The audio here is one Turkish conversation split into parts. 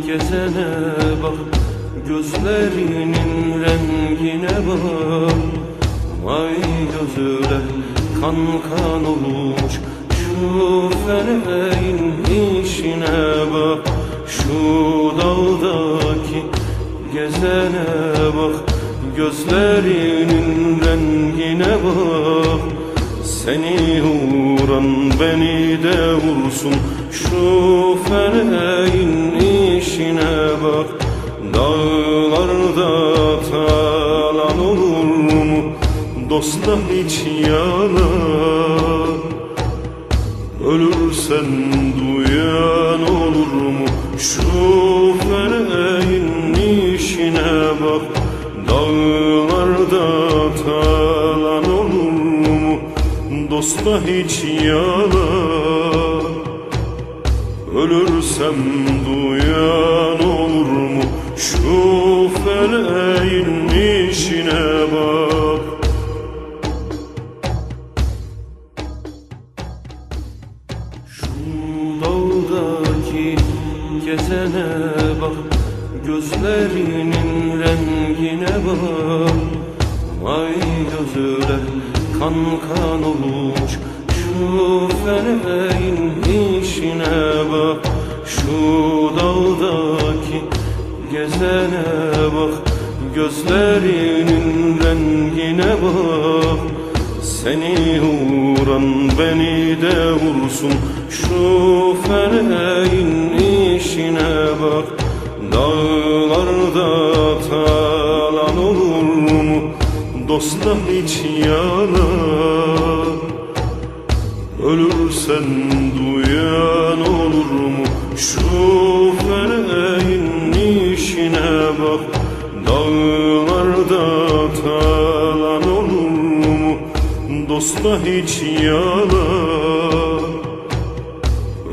gezene bak, gözlerinin rengine bak. Vay gözüyle kan kan olmuş şu feleğin işine bak. Şu dağdaki gezene bak, gözlerinin rengine bak. Seni vuran beni de vursun, şu feleğin işine bak. Dağlarda talan olur mu, dosta hiç yalan? Ölürsen duyan olur mu, şu feleğin işine bak. Dağlarda talan olur mu, dosta hiç yalan? Ölürsem duyan olur mu, şu feleğin işine bak. Şu dağdaki gezene bak, gözlerinin rengine bak. Vay gözüyle kan kan olmuş şu feleğin işine bak. Şu dağdaki gezene bak, gözlerinin rengine bak. Seni vuran beni de vursun, şu feleğin işine bak. Dağlarda talan olur mu, dosta hiç yalan? Ölürsen duyan olur mu, şu feleğin işine bak. Dağlarda talan olur mu, dosta hiç yalan?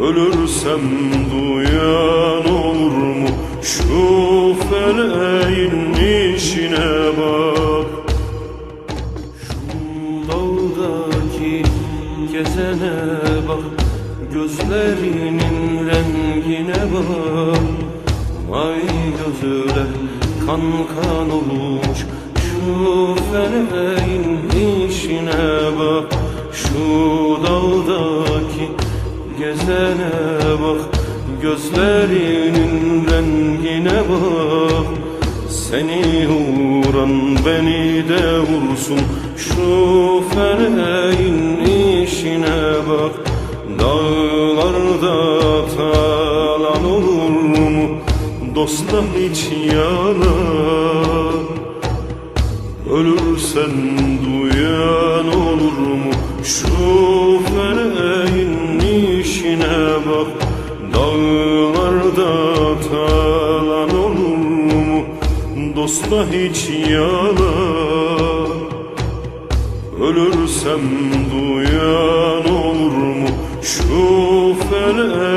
Ölürsem duyan olur mu, şu feleğin işine bak. Şu dağdaki gezene bak, gözlerinin rengine bak. Vay gözüyle kan kan olmuş şu feleğin işine bak. Şu dağdaki gezene bak, gözlerinin rengine bak. Seni vuran beni de vursun, şu feleğin işine bak. Dağlarda talan olur mu, dosta hiç yalan? Ölürsen duyan olur mu, şu feleğin işine bak. Dağlarda talan olur mu, dosta hiç yalan? Ölürsem duyan olur mu, şu feleğin